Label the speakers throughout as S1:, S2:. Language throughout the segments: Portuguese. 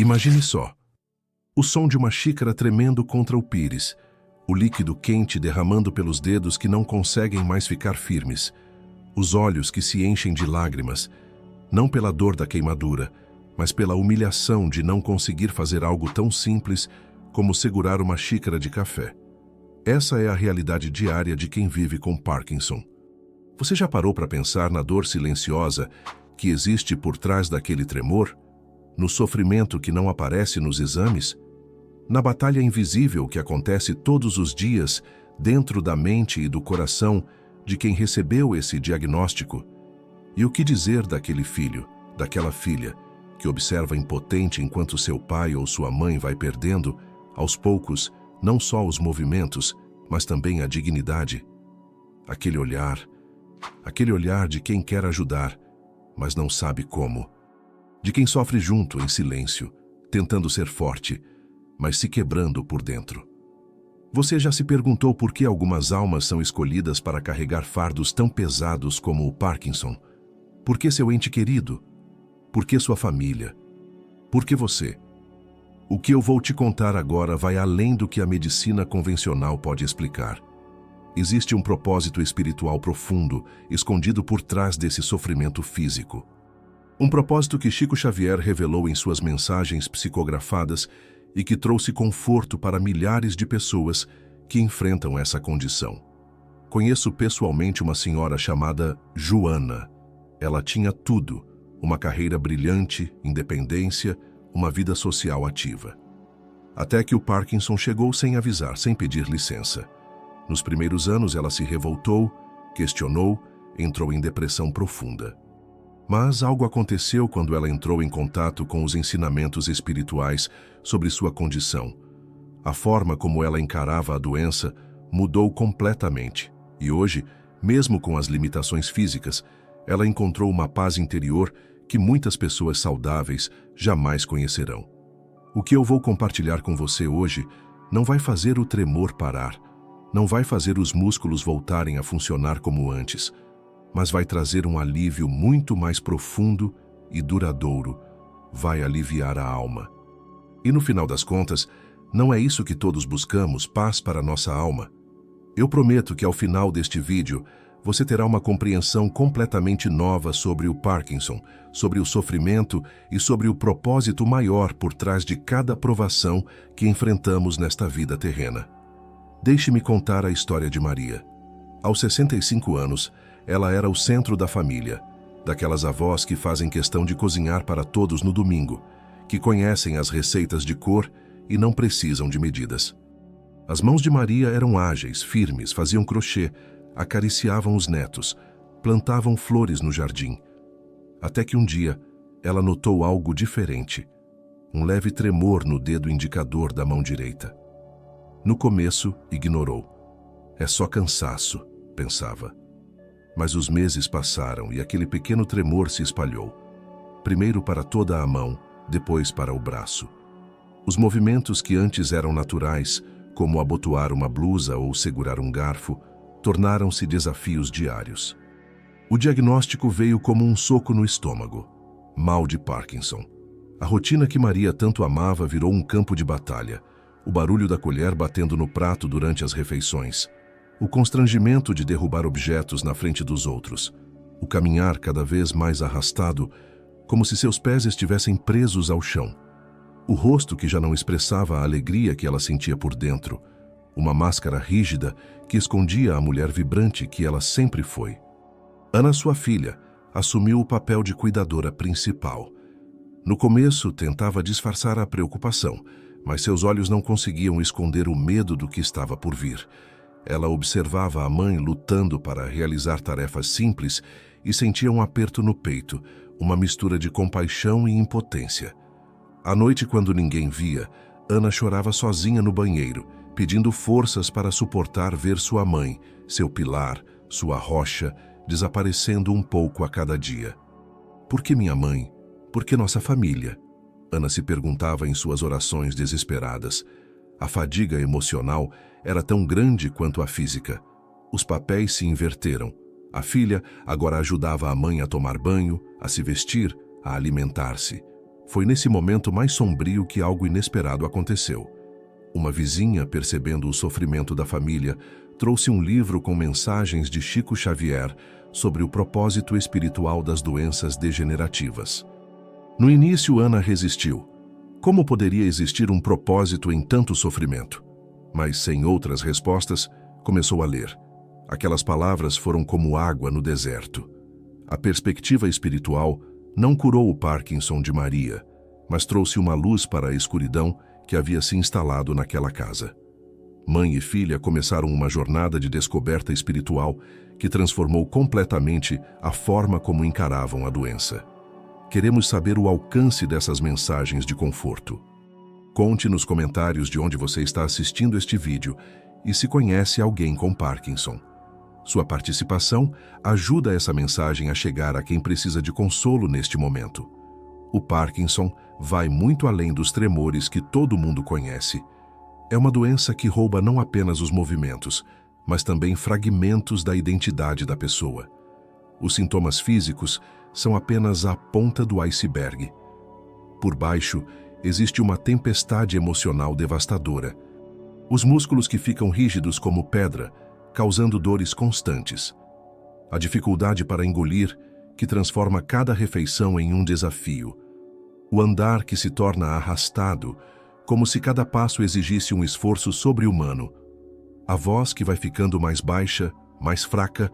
S1: Imagine só. O som de uma xícara tremendo contra o pires, o líquido quente derramando pelos dedos que não conseguem mais ficar firmes, os olhos que se enchem de lágrimas, não pela dor da queimadura, mas pela humilhação de não conseguir fazer algo tão simples como segurar uma xícara de café. Essa é a realidade diária de quem vive com Parkinson. Você já parou para pensar na dor silenciosa que existe por trás daquele tremor? No sofrimento que não aparece nos exames? Na batalha invisível que acontece todos os dias dentro da mente e do coração de quem recebeu esse diagnóstico? E o que dizer daquele filho, daquela filha, que observa impotente enquanto seu pai ou sua mãe vai perdendo, aos poucos, não só os movimentos, mas também a dignidade? Aquele olhar de quem quer ajudar, mas não sabe como. De quem sofre junto, em silêncio, tentando ser forte, mas se quebrando por dentro. Você já se perguntou por que algumas almas são escolhidas para carregar fardos tão pesados como o Parkinson? Por que seu ente querido? Por que sua família? Por que você? O que eu vou te contar agora vai além do que a medicina convencional pode explicar. Existe um propósito espiritual profundo, escondido por trás desse sofrimento físico. Um propósito que Chico Xavier revelou em suas mensagens psicografadas e que trouxe conforto para milhares de pessoas que enfrentam essa condição. Conheço pessoalmente uma senhora chamada Joana. Ela tinha tudo: uma carreira brilhante, independência, uma vida social ativa. Até que o Parkinson chegou sem avisar, sem pedir licença. Nos primeiros anos ela se revoltou, questionou, entrou em depressão profunda. Mas algo aconteceu quando ela entrou em contato com os ensinamentos espirituais sobre sua condição. A forma como ela encarava a doença mudou completamente. E hoje, mesmo com as limitações físicas, ela encontrou uma paz interior que muitas pessoas saudáveis jamais conhecerão. O que eu vou compartilhar com você hoje não vai fazer o tremor parar, não vai fazer os músculos voltarem a funcionar como antes, mas vai trazer um alívio muito mais profundo e duradouro, vai aliviar a alma. E no final das contas, não é isso que todos buscamos, paz para nossa alma? Eu prometo que ao final deste vídeo, você terá uma compreensão completamente nova sobre o Parkinson, sobre o sofrimento e sobre o propósito maior por trás de cada provação que enfrentamos nesta vida terrena. Deixe-me contar a história de Maria. Aos 65 anos, ela era o centro da família, daquelas avós que fazem questão de cozinhar para todos no domingo, que conhecem as receitas de cor e não precisam de medidas. As mãos de Maria eram ágeis, firmes, faziam crochê, acariciavam os netos, plantavam flores no jardim. Até que um dia, ela notou algo diferente, um leve tremor no dedo indicador da mão direita. No começo, ignorou. É só cansaço, pensava. Mas os meses passaram e aquele pequeno tremor se espalhou. Primeiro para toda a mão, depois para o braço. Os movimentos que antes eram naturais, como abotoar uma blusa ou segurar um garfo, tornaram-se desafios diários. O diagnóstico veio como um soco no estômago. Mal de Parkinson. A rotina que Maria tanto amava virou um campo de batalha. O barulho da colher batendo no prato durante as refeições. O constrangimento de derrubar objetos na frente dos outros. O caminhar cada vez mais arrastado, como se seus pés estivessem presos ao chão. O rosto que já não expressava a alegria que ela sentia por dentro. Uma máscara rígida que escondia a mulher vibrante que ela sempre foi. Ana, sua filha, assumiu o papel de cuidadora principal. No começo, tentava disfarçar a preocupação, mas seus olhos não conseguiam esconder o medo do que estava por vir. Ela observava a mãe lutando para realizar tarefas simples e sentia um aperto no peito, uma mistura de compaixão e impotência. À noite, quando ninguém via, Ana chorava sozinha no banheiro, pedindo forças para suportar ver sua mãe, seu pilar, sua rocha, desaparecendo um pouco a cada dia. Por que minha mãe? Por que nossa família? Ana se perguntava em suas orações desesperadas. A fadiga emocional era tão grande quanto a física. Os papéis se inverteram. A filha agora ajudava a mãe a tomar banho, a se vestir, a alimentar-se. Foi nesse momento mais sombrio que algo inesperado aconteceu. Uma vizinha, percebendo o sofrimento da família, trouxe um livro com mensagens de Chico Xavier sobre o propósito espiritual das doenças degenerativas. No início, Ana resistiu. Como poderia existir um propósito em tanto sofrimento? Mas, sem outras respostas, começou a ler. Aquelas palavras foram como água no deserto. A perspectiva espiritual não curou o Parkinson de Maria, mas trouxe uma luz para a escuridão que havia se instalado naquela casa. Mãe e filha começaram uma jornada de descoberta espiritual que transformou completamente a forma como encaravam a doença. Queremos saber o alcance dessas mensagens de conforto. Conte nos comentários de onde você está assistindo este vídeo e se conhece alguém com Parkinson. Sua participação ajuda essa mensagem a chegar a quem precisa de consolo neste momento. O Parkinson vai muito além dos tremores que todo mundo conhece. É uma doença que rouba não apenas os movimentos, mas também fragmentos da identidade da pessoa. Os sintomas físicos são apenas a ponta do iceberg. Por baixo, existe uma tempestade emocional devastadora. Os músculos que ficam rígidos como pedra, causando dores constantes. A dificuldade para engolir, que transforma cada refeição em um desafio. O andar que se torna arrastado, como se cada passo exigisse um esforço sobre-humano. A voz que vai ficando mais baixa, mais fraca,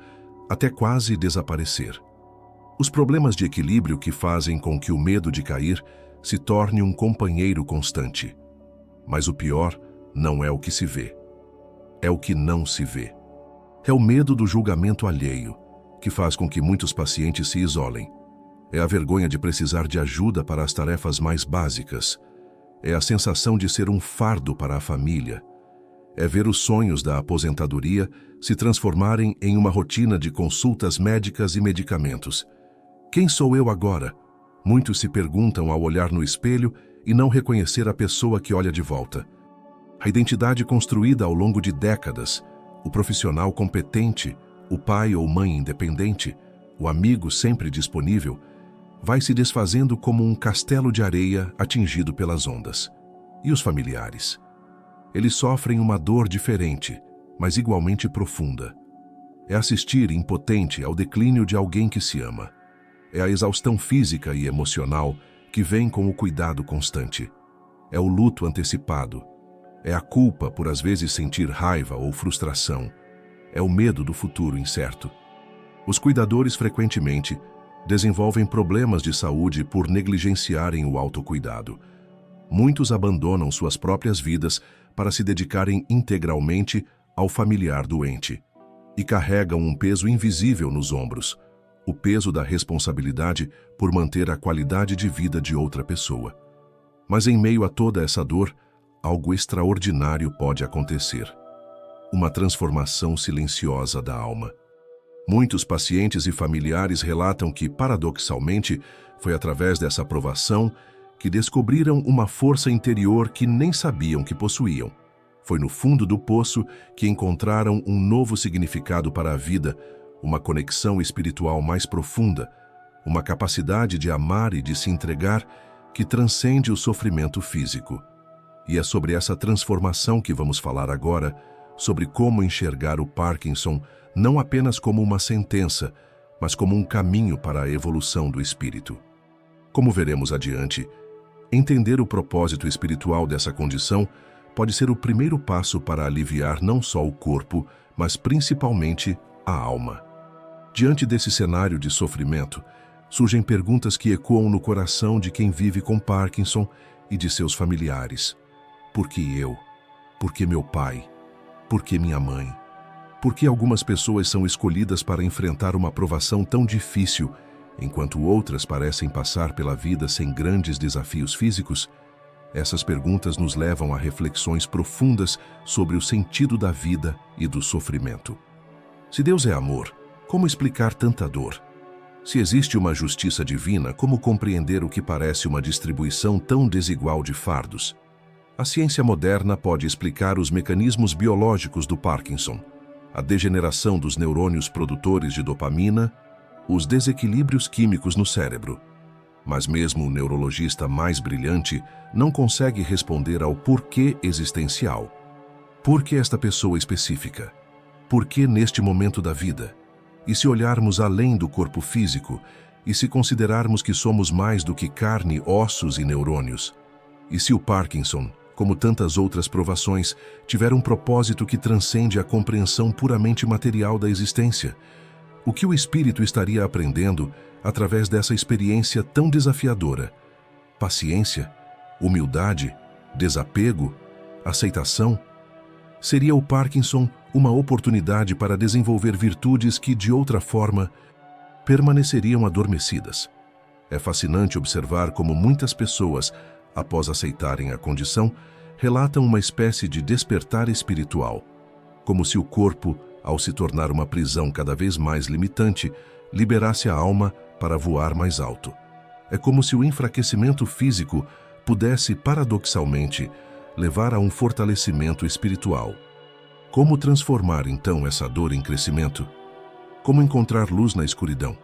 S1: até quase desaparecer. Os problemas de equilíbrio que fazem com que o medo de cair se torne um companheiro constante. Mas o pior não é o que se vê. É o que não se vê. É o medo do julgamento alheio, que faz com que muitos pacientes se isolem. É a vergonha de precisar de ajuda para as tarefas mais básicas. É a sensação de ser um fardo para a família. É ver os sonhos da aposentadoria se transformarem em uma rotina de consultas médicas e medicamentos. Quem sou eu agora? Muitos se perguntam ao olhar no espelho e não reconhecer a pessoa que olha de volta. A identidade construída ao longo de décadas, o profissional competente, o pai ou mãe independente, o amigo sempre disponível, vai se desfazendo como um castelo de areia atingido pelas ondas. E os familiares? Eles sofrem uma dor diferente, mas igualmente profunda. É assistir impotente ao declínio de alguém que se ama. É a exaustão física e emocional que vem com o cuidado constante. É o luto antecipado. É a culpa por às vezes sentir raiva ou frustração. É o medo do futuro incerto. Os cuidadores frequentemente desenvolvem problemas de saúde por negligenciarem o autocuidado. Muitos abandonam suas próprias vidas para se dedicarem integralmente ao familiar doente e carregam um peso invisível nos ombros, o peso da responsabilidade por manter a qualidade de vida de outra pessoa. Mas em meio a toda essa dor, algo extraordinário pode acontecer. Uma transformação silenciosa da alma. Muitos pacientes e familiares relatam que, paradoxalmente, foi através dessa provação que descobriram uma força interior que nem sabiam que possuíam. Foi no fundo do poço que encontraram um novo significado para a vida, uma conexão espiritual mais profunda, uma capacidade de amar e de se entregar que transcende o sofrimento físico. E é sobre essa transformação que vamos falar agora, sobre como enxergar o Parkinson não apenas como uma sentença, mas como um caminho para a evolução do espírito. Como veremos adiante, entender o propósito espiritual dessa condição pode ser o primeiro passo para aliviar não só o corpo, mas principalmente a alma. Diante desse cenário de sofrimento, surgem perguntas que ecoam no coração de quem vive com Parkinson e de seus familiares. Por que eu? Por que meu pai? Por que minha mãe? Por que algumas pessoas são escolhidas para enfrentar uma provação tão difícil, enquanto outras parecem passar pela vida sem grandes desafios físicos? Essas perguntas nos levam a reflexões profundas sobre o sentido da vida e do sofrimento. Se Deus é amor, como explicar tanta dor? Se existe uma justiça divina, como compreender o que parece uma distribuição tão desigual de fardos? A ciência moderna pode explicar os mecanismos biológicos do Parkinson, a degeneração dos neurônios produtores de dopamina, os desequilíbrios químicos no cérebro. Mas mesmo o neurologista mais brilhante não consegue responder ao porquê existencial. Por que esta pessoa específica? Por que neste momento da vida? E se olharmos além do corpo físico, e se considerarmos que somos mais do que carne, ossos e neurônios? E se o Parkinson, como tantas outras provações, tiver um propósito que transcende a compreensão puramente material da existência? O que o espírito estaria aprendendo através dessa experiência tão desafiadora? Paciência? Humildade? Desapego? Aceitação? Seria o Parkinson uma oportunidade para desenvolver virtudes que, de outra forma, permaneceriam adormecidas? É fascinante observar como muitas pessoas, após aceitarem a condição, relatam uma espécie de despertar espiritual, como se o corpo, ao se tornar uma prisão cada vez mais limitante, liberasse a alma para voar mais alto. É como se o enfraquecimento físico pudesse, paradoxalmente, levar a um fortalecimento espiritual. Como transformar, então, essa dor em crescimento? Como encontrar luz na escuridão?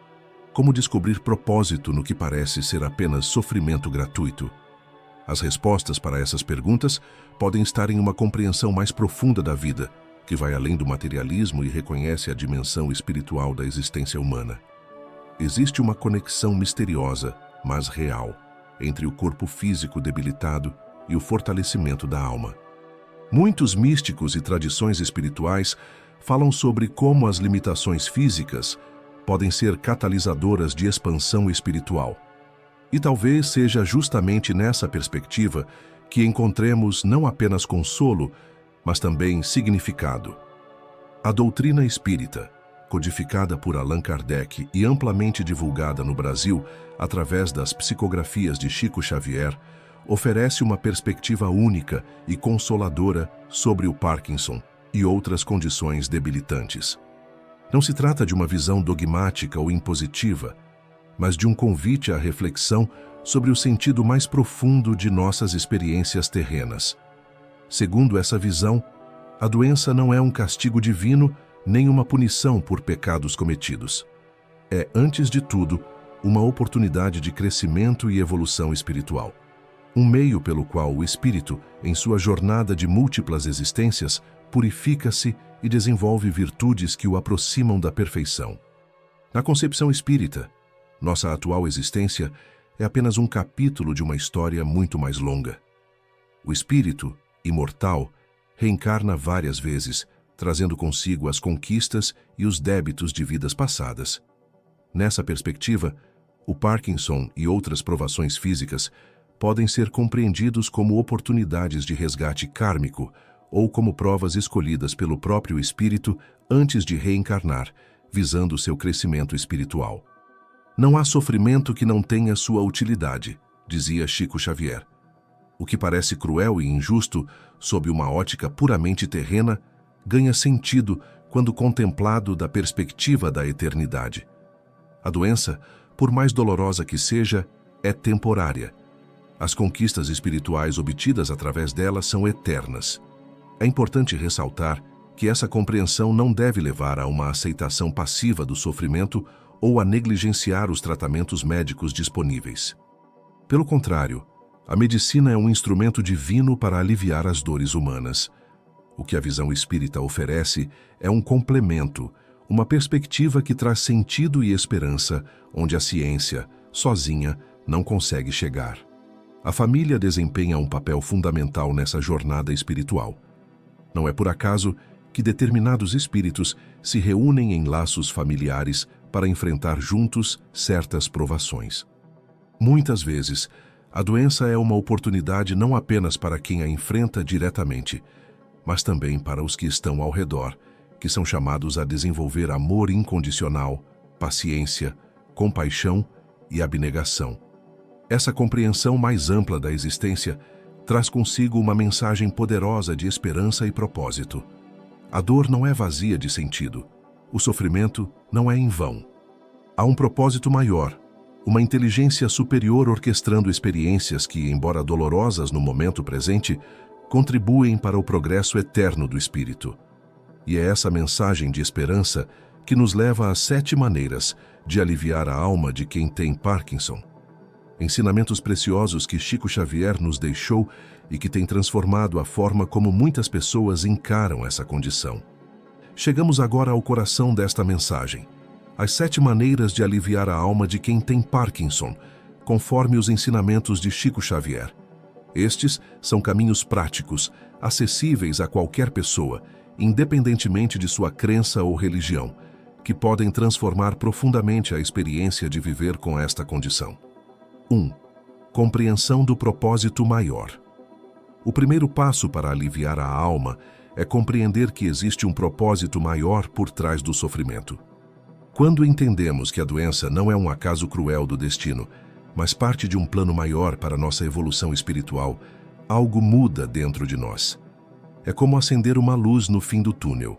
S1: Como descobrir propósito no que parece ser apenas sofrimento gratuito? As respostas para essas perguntas podem estar em uma compreensão mais profunda da vida, que vai além do materialismo e reconhece a dimensão espiritual da existência humana. Existe uma conexão misteriosa, mas real, entre o corpo físico debilitado e o fortalecimento da alma. Muitos místicos e tradições espirituais falam sobre como as limitações físicas podem ser catalisadoras de expansão espiritual. E talvez seja justamente nessa perspectiva que encontremos não apenas consolo, mas também significado. A doutrina espírita, codificada por Allan Kardec e amplamente divulgada no Brasil através das psicografias de Chico Xavier, oferece uma perspectiva única e consoladora sobre o Parkinson e outras condições debilitantes. Não se trata de uma visão dogmática ou impositiva, mas de um convite à reflexão sobre o sentido mais profundo de nossas experiências terrenas. Segundo essa visão, a doença não é um castigo divino nem uma punição por pecados cometidos. É, antes de tudo, uma oportunidade de crescimento e evolução espiritual. Um meio pelo qual o espírito, em sua jornada de múltiplas existências, purifica-se e desenvolve virtudes que o aproximam da perfeição. Na concepção espírita, nossa atual existência é apenas um capítulo de uma história muito mais longa. O espírito, imortal, reencarna várias vezes, trazendo consigo as conquistas e os débitos de vidas passadas. Nessa perspectiva, o Parkinson e outras provações físicas podem ser compreendidos como oportunidades de resgate kármico ou como provas escolhidas pelo próprio espírito antes de reencarnar, visando seu crescimento espiritual. Não há sofrimento que não tenha sua utilidade, dizia Chico Xavier. O que parece cruel e injusto, sob uma ótica puramente terrena, ganha sentido quando contemplado da perspectiva da eternidade. A doença, por mais dolorosa que seja, é temporária. As conquistas espirituais obtidas através dela são eternas. É importante ressaltar que essa compreensão não deve levar a uma aceitação passiva do sofrimento ou a negligenciar os tratamentos médicos disponíveis. Pelo contrário, a medicina é um instrumento divino para aliviar as dores humanas. O que a visão espírita oferece é um complemento, uma perspectiva que traz sentido e esperança, onde a ciência, sozinha, não consegue chegar. A família desempenha um papel fundamental nessa jornada espiritual. Não é por acaso que determinados espíritos se reúnem em laços familiares para enfrentar juntos certas provações. Muitas vezes, a doença é uma oportunidade não apenas para quem a enfrenta diretamente, mas também para os que estão ao redor, que são chamados a desenvolver amor incondicional, paciência, compaixão e abnegação. Essa compreensão mais ampla da existência traz consigo uma mensagem poderosa de esperança e propósito. A dor não é vazia de sentido. O sofrimento não é em vão. Há um propósito maior, uma inteligência superior orquestrando experiências que, embora dolorosas no momento presente, contribuem para o progresso eterno do espírito. E é essa mensagem de esperança que nos leva às 7 maneiras de aliviar a alma de quem tem Parkinson. Ensinamentos preciosos que Chico Xavier nos deixou e que têm transformado a forma como muitas pessoas encaram essa condição. Chegamos agora ao coração desta mensagem. As 7 maneiras de aliviar a alma de quem tem Parkinson, conforme os ensinamentos de Chico Xavier. Estes são caminhos práticos, acessíveis a qualquer pessoa, independentemente de sua crença ou religião, que podem transformar profundamente a experiência de viver com esta condição. 1. Compreensão do propósito maior. O primeiro passo para aliviar a alma é compreender que existe um propósito maior por trás do sofrimento. Quando entendemos que a doença não é um acaso cruel do destino, mas parte de um plano maior para nossa evolução espiritual, algo muda dentro de nós. É como acender uma luz no fim do túnel.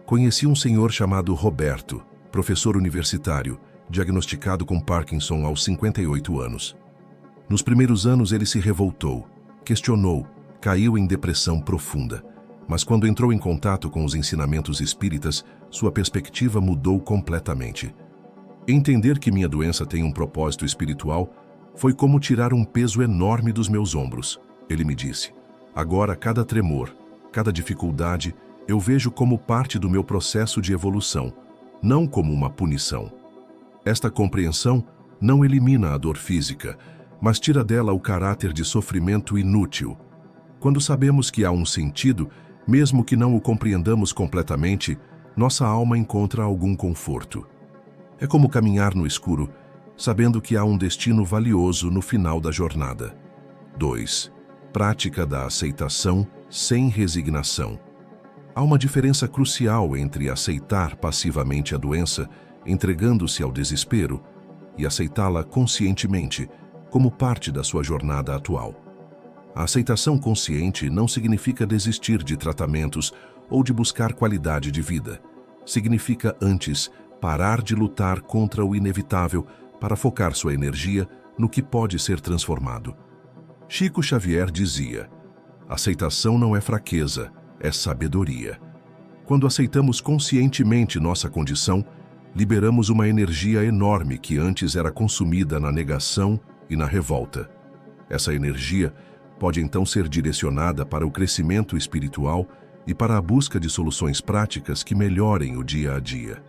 S1: Conheci um senhor chamado Roberto, professor universitário, diagnosticado com Parkinson aos 58 anos. Nos primeiros anos ele se revoltou, questionou, caiu em depressão profunda. Mas quando entrou em contato com os ensinamentos espíritas, sua perspectiva mudou completamente. Entender que minha doença tem um propósito espiritual foi como tirar um peso enorme dos meus ombros. Ele me disse: agora cada tremor, cada dificuldade, eu vejo como parte do meu processo de evolução, não como uma punição. Esta compreensão não elimina a dor física, mas tira dela o caráter de sofrimento inútil. Quando sabemos que há um sentido, mesmo que não o compreendamos completamente, nossa alma encontra algum conforto. É como caminhar no escuro, sabendo que há um destino valioso no final da jornada. 2. Prática da aceitação sem resignação. Há uma diferença crucial entre aceitar passivamente a doença, entregando-se ao desespero, e aceitá-la conscientemente, como parte da sua jornada atual. A aceitação consciente não significa desistir de tratamentos ou de buscar qualidade de vida. Significa, antes, parar de lutar contra o inevitável para focar sua energia no que pode ser transformado. Chico Xavier dizia: aceitação não é fraqueza, é sabedoria. Quando aceitamos conscientemente nossa condição, liberamos uma energia enorme que antes era consumida na negação e na revolta. Essa energia pode então ser direcionada para o crescimento espiritual e para a busca de soluções práticas que melhorem o dia a dia.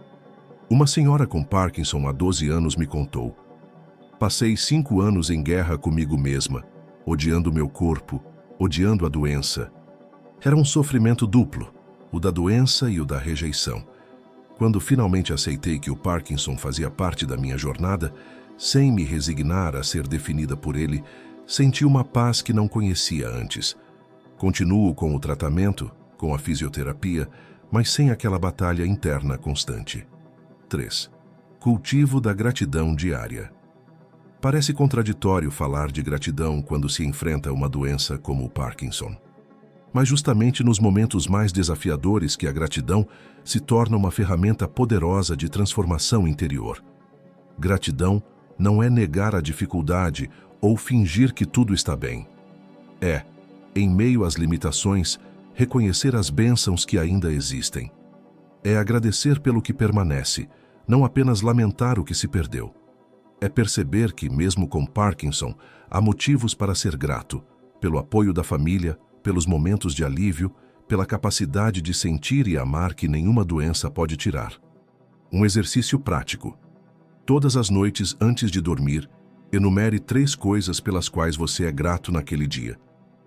S1: Uma senhora com Parkinson há 12 anos me contou: passei 5 anos em guerra comigo mesma, odiando meu corpo, odiando a doença. Era um sofrimento duplo, o da doença e o da rejeição. Quando finalmente aceitei que o Parkinson fazia parte da minha jornada, sem me resignar a ser definida por ele, senti uma paz que não conhecia antes. Continuo com o tratamento, com a fisioterapia, mas sem aquela batalha interna constante. 3. Cultivo da gratidão diária. Parece contraditório falar de gratidão quando se enfrenta uma doença como o Parkinson. Mas justamente nos momentos mais desafiadores que a gratidão se torna uma ferramenta poderosa de transformação interior. Gratidão não é negar a dificuldade ou fingir que tudo está bem. É, em meio às limitações, reconhecer as bênçãos que ainda existem. É agradecer pelo que permanece, não apenas lamentar o que se perdeu. É perceber que, mesmo com Parkinson, há motivos para ser grato, pelo apoio da família, pelos momentos de alívio, pela capacidade de sentir e amar que nenhuma doença pode tirar. Um exercício prático. Todas as noites antes de dormir, enumere 3 coisas pelas quais você é grato naquele dia.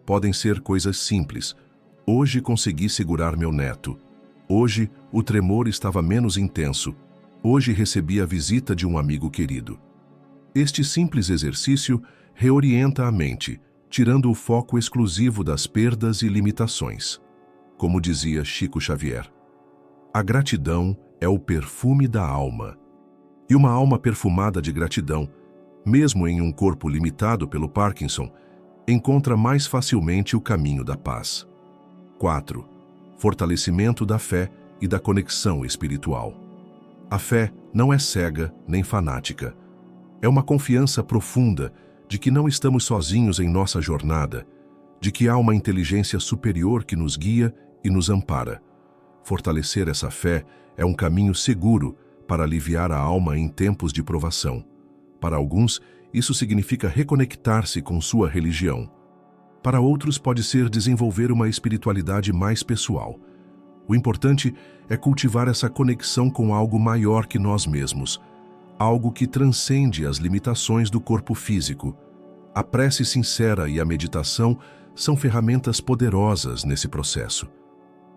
S1: Podem ser coisas simples. Hoje consegui segurar meu neto. Hoje o tremor estava menos intenso. Hoje recebi a visita de um amigo querido. Este simples exercício reorienta a mente, tirando o foco exclusivo das perdas e limitações. Como dizia Chico Xavier, a gratidão é o perfume da alma. E uma alma perfumada de gratidão, mesmo em um corpo limitado pelo Parkinson, encontra mais facilmente o caminho da paz. 4. Fortalecimento da fé e da conexão espiritual. A fé não é cega nem fanática. É uma confiança profunda de que não estamos sozinhos em nossa jornada, de que há uma inteligência superior que nos guia e nos ampara. Fortalecer essa fé é um caminho seguro para aliviar a alma em tempos de provação. Para alguns, Isso significa reconectar-se com sua religião. Para outros, pode ser desenvolver uma espiritualidade mais pessoal. O importante é cultivar essa conexão com algo maior que nós mesmos, algo que transcende as limitações do corpo físico. A prece sincera e a meditação são ferramentas poderosas nesse processo.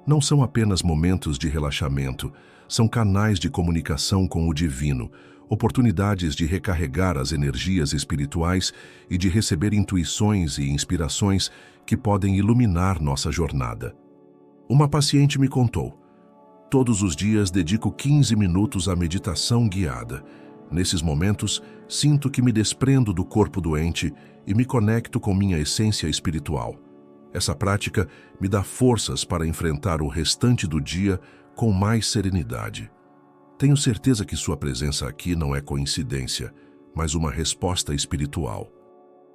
S1: Não são apenas momentos de relaxamento, são canais de comunicação com o divino, oportunidades de recarregar as energias espirituais e de receber intuições e inspirações que podem iluminar nossa jornada. Uma paciente me contou: todos os dias dedico 15 minutos à meditação guiada. Nesses momentos, sinto que me desprendo do corpo doente e me conecto com minha essência espiritual. Essa prática me dá forças para enfrentar o restante do dia com mais serenidade. Tenho certeza que sua presença aqui não é coincidência, mas uma resposta espiritual.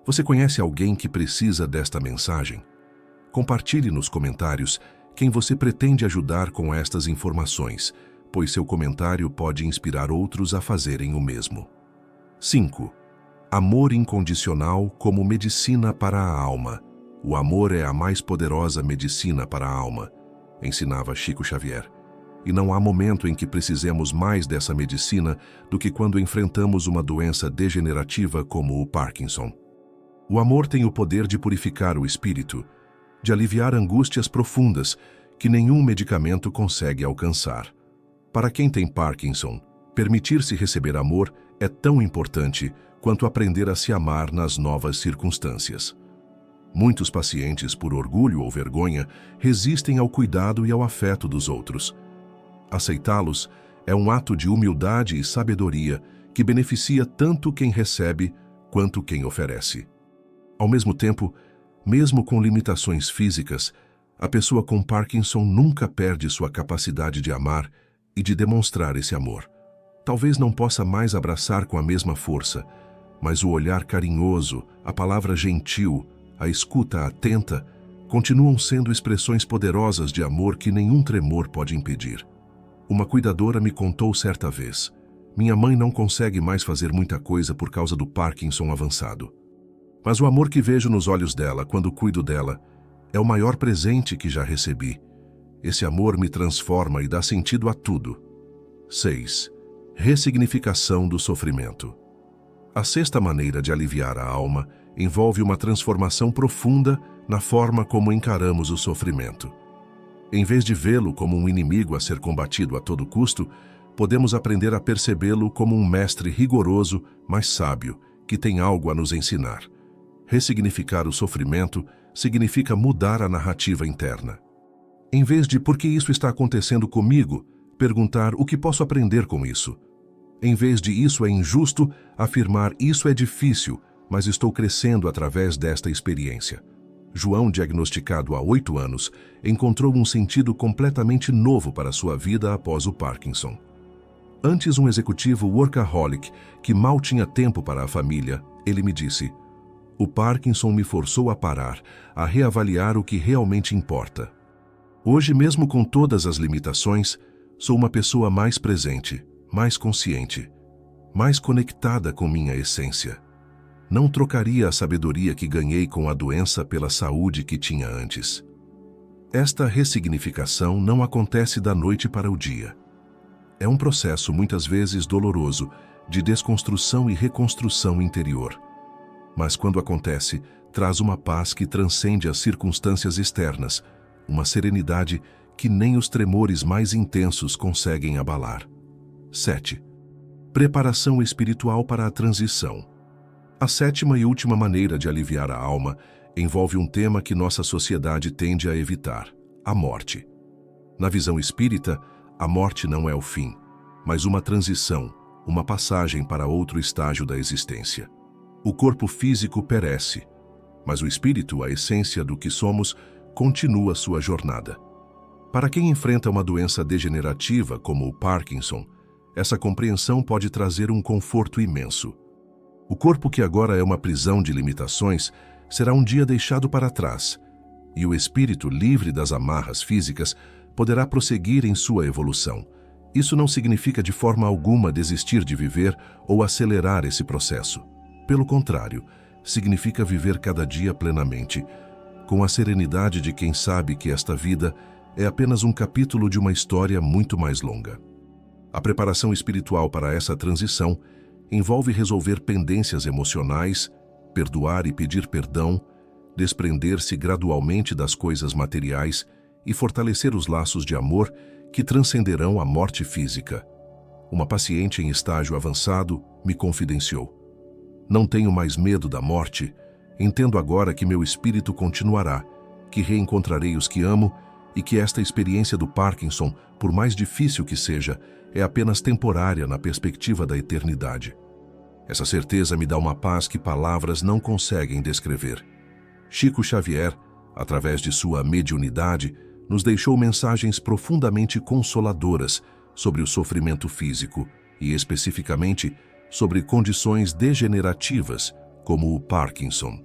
S1: Você conhece alguém que precisa desta mensagem? Compartilhe nos comentários quem você pretende ajudar com estas informações, pois seu comentário pode inspirar outros a fazerem o mesmo. 5. Amor incondicional como medicina para a alma. O amor é a mais poderosa medicina para a alma, ensinava Chico Xavier. E não há momento em que precisemos mais dessa medicina do que quando enfrentamos uma doença degenerativa como o Parkinson. O amor tem o poder de purificar o espírito, de aliviar angústias profundas que nenhum medicamento consegue alcançar. Para quem tem Parkinson, permitir-se receber amor é tão importante quanto aprender a se amar nas novas circunstâncias. Muitos pacientes, por orgulho ou vergonha, resistem ao cuidado e ao afeto dos outros. Aceitá-los é um ato de humildade e sabedoria que beneficia tanto quem recebe quanto quem oferece. Ao mesmo tempo, mesmo com limitações físicas, a pessoa com Parkinson nunca perde sua capacidade de amar e de demonstrar esse amor. Talvez não possa mais abraçar com a mesma força, mas o olhar carinhoso, a palavra gentil, a escuta atenta, continuam sendo expressões poderosas de amor que nenhum tremor pode impedir. Uma cuidadora me contou certa vez: minha mãe não consegue mais fazer muita coisa por causa do Parkinson avançado. Mas o amor que vejo nos olhos dela quando cuido dela é o maior presente que já recebi. Esse amor me transforma e dá sentido a tudo. 6. Ressignificação do sofrimento. A sexta maneira de aliviar a alma envolve uma transformação profunda na forma como encaramos o sofrimento. Em vez de vê-lo como um inimigo a ser combatido a todo custo, podemos aprender a percebê-lo como um mestre rigoroso, mas sábio, que tem algo a nos ensinar. Ressignificar o sofrimento significa mudar a narrativa interna. Em vez de "por que isso está acontecendo comigo?", perguntar "o que posso aprender com isso?". Em vez de "isso é injusto", afirmar "isso é difícil, mas estou crescendo através desta experiência". João, diagnosticado há 8 anos, encontrou um sentido completamente novo para sua vida após o Parkinson. Antes um executivo workaholic, que mal tinha tempo para a família, ele me disse: "O Parkinson me forçou a parar, a reavaliar o que realmente importa. Hoje, mesmo com todas as limitações, sou uma pessoa mais presente, mais consciente, mais conectada com minha essência. Não trocaria a sabedoria que ganhei com a doença pela saúde que tinha antes." Esta ressignificação não acontece da noite para o dia. É um processo muitas vezes doloroso de desconstrução e reconstrução interior. Mas quando acontece, traz uma paz que transcende as circunstâncias externas, uma serenidade que nem os tremores mais intensos conseguem abalar. 7. Preparação espiritual para a transição. A sétima e última maneira de aliviar a alma envolve um tema que nossa sociedade tende a evitar: a morte. Na visão espírita, a morte não é o fim, mas uma transição, uma passagem para outro estágio da existência. O corpo físico perece, mas o espírito, a essência do que somos, continua sua jornada. Para quem enfrenta uma doença degenerativa como o Parkinson, essa compreensão pode trazer um conforto imenso. O corpo, que agora é uma prisão de limitações, será um dia deixado para trás, e o espírito, livre das amarras físicas, poderá prosseguir em sua evolução. Isso não significa de forma alguma desistir de viver ou acelerar esse processo. pelo contrário, significa viver cada dia plenamente, com a serenidade de quem sabe que esta vida é apenas um capítulo de uma história muito mais longa. A preparação espiritual para essa transição envolve resolver pendências emocionais, perdoar e pedir perdão, desprender-se gradualmente das coisas materiais e fortalecer os laços de amor que transcenderão a morte física. Uma paciente em estágio avançado me confidenciou: "Não tenho mais medo da morte, entendo agora que meu espírito continuará, que reencontrarei os que amo e que esta experiência do Parkinson, por mais difícil que seja, é apenas temporária na perspectiva da eternidade." Essa certeza me dá uma paz que palavras não conseguem descrever. Chico Xavier, através de sua mediunidade, nos deixou mensagens profundamente consoladoras sobre o sofrimento físico e, especificamente, sobre condições degenerativas, como o Parkinson.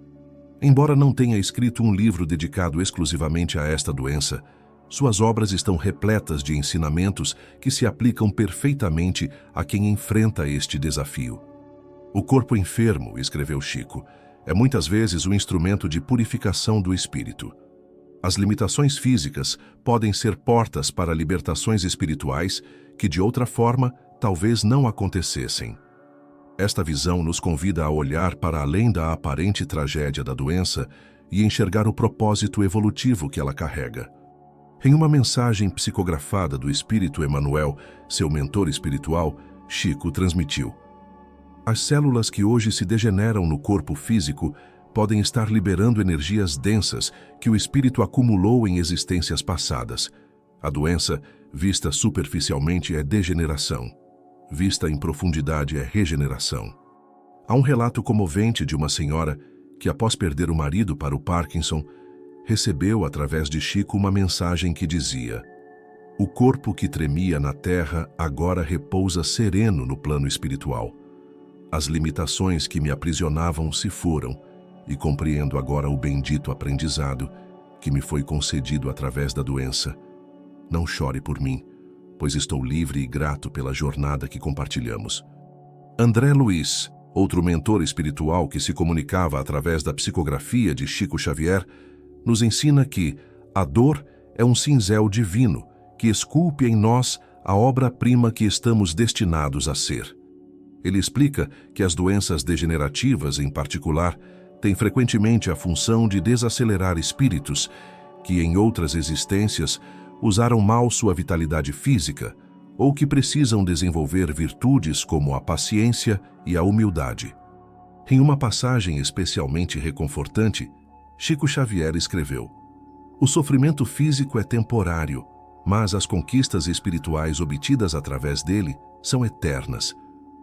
S1: Embora não tenha escrito um livro dedicado exclusivamente a esta doença, suas obras estão repletas de ensinamentos que se aplicam perfeitamente a quem enfrenta este desafio. "O corpo enfermo", escreveu Chico, "é muitas vezes um instrumento de purificação do espírito. As limitações físicas podem ser portas para libertações espirituais que, de outra forma, talvez não acontecessem." Esta visão nos convida a olhar para além da aparente tragédia da doença e enxergar o propósito evolutivo que ela carrega. Em uma mensagem psicografada do Espírito Emmanuel, seu mentor espiritual, Chico transmitiu: "As células que hoje se degeneram no corpo físico podem estar liberando energias densas que o espírito acumulou em existências passadas. A doença, vista superficialmente, é degeneração. Vista em profundidade, é regeneração." Há um relato comovente de uma senhora que, após perder o marido para o Parkinson, recebeu, através de Chico, uma mensagem que dizia: "O corpo que tremia na terra agora repousa sereno no plano espiritual. As limitações que me aprisionavam se foram, e compreendo agora o bendito aprendizado que me foi concedido através da doença. Não chore por mim, pois estou livre e grato pela jornada que compartilhamos." André Luiz, outro mentor espiritual que se comunicava através da psicografia de Chico Xavier, nos ensina que a dor é um cinzel divino que esculpe em nós a obra-prima que estamos destinados a ser. Ele explica que as doenças degenerativas, em particular, têm frequentemente a função de desacelerar espíritos que, em outras existências, usaram mal sua vitalidade física ou que precisam desenvolver virtudes como a paciência e a humildade. Em uma passagem especialmente reconfortante, Chico Xavier escreveu: "O sofrimento físico é temporário, mas as conquistas espirituais obtidas através dele são eternas.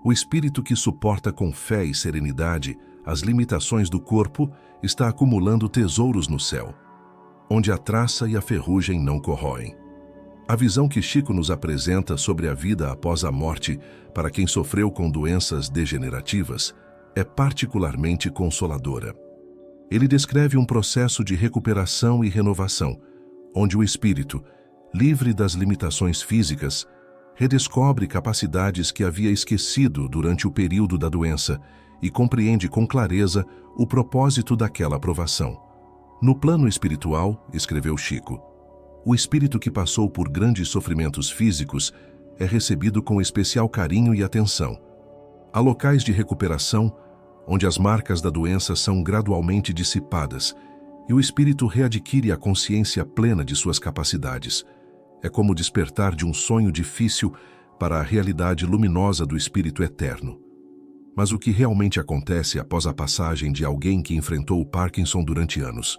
S1: O espírito que suporta com fé e serenidade as limitações do corpo está acumulando tesouros no céu, onde a traça e a ferrugem não corroem." A visão que Chico nos apresenta sobre a vida após a morte para quem sofreu com doenças degenerativas é particularmente consoladora. Ele descreve um processo de recuperação e renovação, onde o espírito, livre das limitações físicas, redescobre capacidades que havia esquecido durante o período da doença e compreende com clareza o propósito daquela provação. "No plano espiritual", escreveu Chico, "o espírito que passou por grandes sofrimentos físicos é recebido com especial carinho e atenção. Há locais de recuperação onde as marcas da doença são gradualmente dissipadas e o espírito readquire a consciência plena de suas capacidades. É como o despertar de um sonho difícil para a realidade luminosa do espírito eterno." Mas o que realmente acontece após a passagem de alguém que enfrentou o Parkinson durante anos?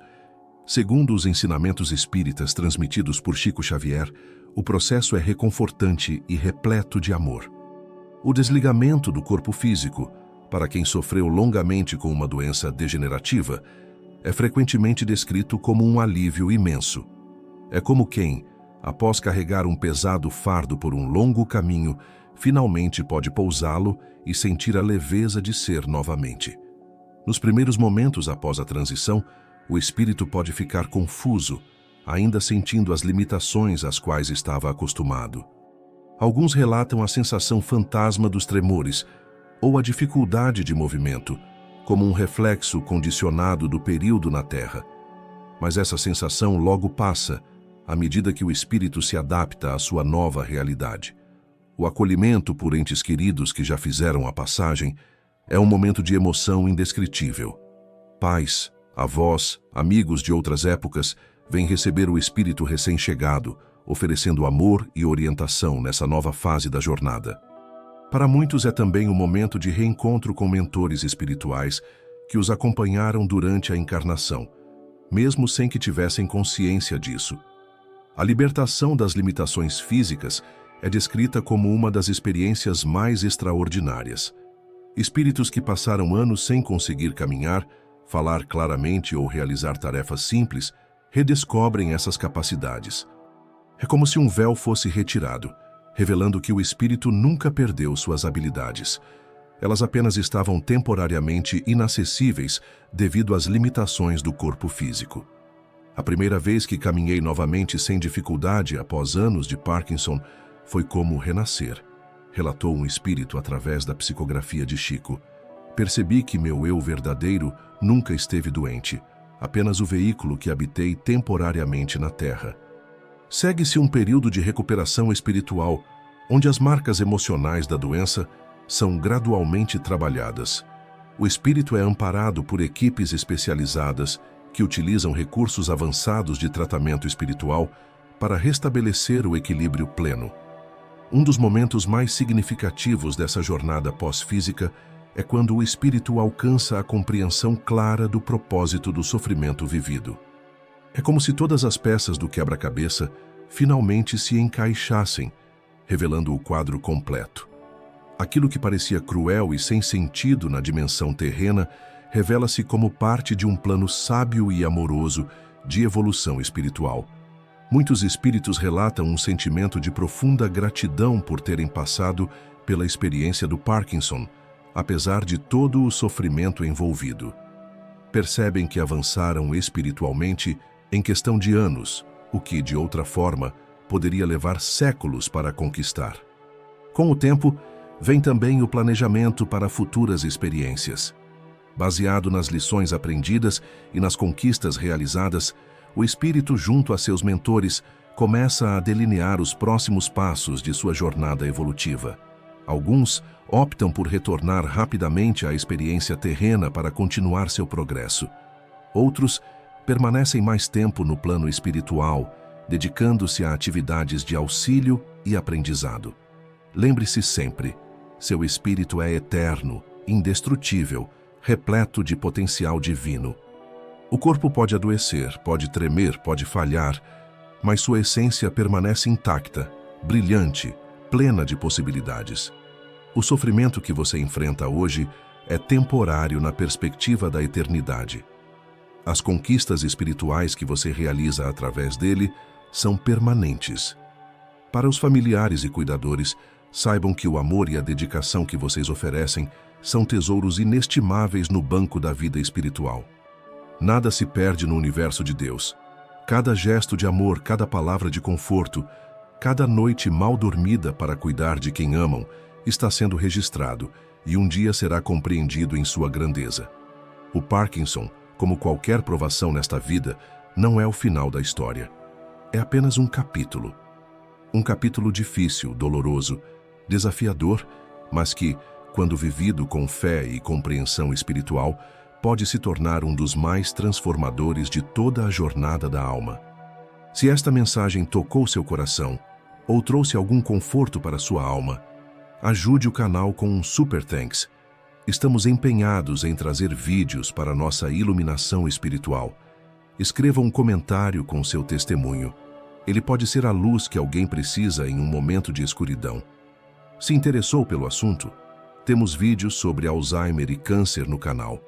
S1: Segundo os ensinamentos espíritas transmitidos por Chico Xavier, o processo é reconfortante e repleto de amor. O desligamento do corpo físico, para quem sofreu longamente com uma doença degenerativa, é frequentemente descrito como um alívio imenso. É como quem, após carregar um pesado fardo por um longo caminho, finalmente pode pousá-lo e sentir a leveza de ser novamente. Nos primeiros momentos após a transição, o espírito pode ficar confuso, ainda sentindo as limitações às quais estava acostumado. Alguns relatam a sensação fantasma dos tremores ou a dificuldade de movimento, como um reflexo condicionado do período na Terra. Mas essa sensação logo passa, à medida que o espírito se adapta à sua nova realidade. O acolhimento por entes queridos que já fizeram a passagem é um momento de emoção indescritível. Pais, avós, amigos de outras épocas vêm receber o espírito recém-chegado, oferecendo amor e orientação nessa nova fase da jornada. Para muitos é também um momento de reencontro com mentores espirituais que os acompanharam durante a encarnação, mesmo sem que tivessem consciência disso. A libertação das limitações físicas é descrita como uma das experiências mais extraordinárias. Espíritos que passaram anos sem conseguir caminhar, falar claramente ou realizar tarefas simples, redescobrem essas capacidades. É como se um véu fosse retirado, revelando que o espírito nunca perdeu suas habilidades. Elas apenas estavam temporariamente inacessíveis devido às limitações do corpo físico. A primeira vez que caminhei novamente sem dificuldade após anos de Parkinson foi como renascer, relatou um espírito através da psicografia de Chico. Percebi que meu eu verdadeiro nunca esteve doente, apenas o veículo que habitei temporariamente na Terra. Segue-se um período de recuperação espiritual, onde as marcas emocionais da doença são gradualmente trabalhadas. O espírito é amparado por equipes especializadas que utilizam recursos avançados de tratamento espiritual para restabelecer o equilíbrio pleno. Um dos momentos mais significativos dessa jornada pós-física é quando o espírito alcança a compreensão clara do propósito do sofrimento vivido. É como se todas as peças do quebra-cabeça finalmente se encaixassem, revelando o quadro completo. Aquilo que parecia cruel e sem sentido na dimensão terrena revela-se como parte de um plano sábio e amoroso de evolução espiritual. Muitos espíritos relatam um sentimento de profunda gratidão por terem passado pela experiência do Parkinson, apesar de todo o sofrimento envolvido. Percebem que avançaram espiritualmente em questão de anos, o que, de outra forma, poderia levar séculos para conquistar. Com o tempo, vem também o planejamento para futuras experiências. Baseado nas lições aprendidas e nas conquistas realizadas, o espírito, junto a seus mentores, começa a delinear os próximos passos de sua jornada evolutiva. Alguns optam por retornar rapidamente à experiência terrena para continuar seu progresso. Outros permanecem mais tempo no plano espiritual, dedicando-se a atividades de auxílio e aprendizado. Lembre-se sempre, seu espírito é eterno, indestrutível, repleto de potencial divino. O corpo pode adoecer, pode tremer, pode falhar, mas sua essência permanece intacta, brilhante, plena de possibilidades. O sofrimento que você enfrenta hoje é temporário na perspectiva da eternidade. As conquistas espirituais que você realiza através dele são permanentes. Para os familiares e cuidadores, saibam que o amor e a dedicação que vocês oferecem são tesouros inestimáveis no banco da vida espiritual. Nada se perde no universo de Deus. Cada gesto de amor, cada palavra de conforto, cada noite mal dormida para cuidar de quem amam, está sendo registrado e um dia será compreendido em sua grandeza. O Parkinson, como qualquer provação nesta vida, não é o final da história. É apenas um capítulo. Um capítulo difícil, doloroso, desafiador, mas que, quando vivido com fé e compreensão espiritual, pode se tornar um dos mais transformadores de toda a jornada da alma. Se esta mensagem tocou seu coração ou trouxe algum conforto para sua alma, ajude o canal com um Super Thanks. Estamos empenhados em trazer vídeos para nossa iluminação espiritual. Escreva um comentário com seu testemunho. Ele pode ser a luz que alguém precisa em um momento de escuridão. Se interessou pelo assunto? Temos vídeos sobre Alzheimer e câncer no canal.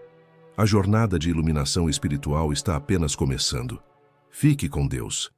S1: A jornada de iluminação espiritual está apenas começando. Fique com Deus.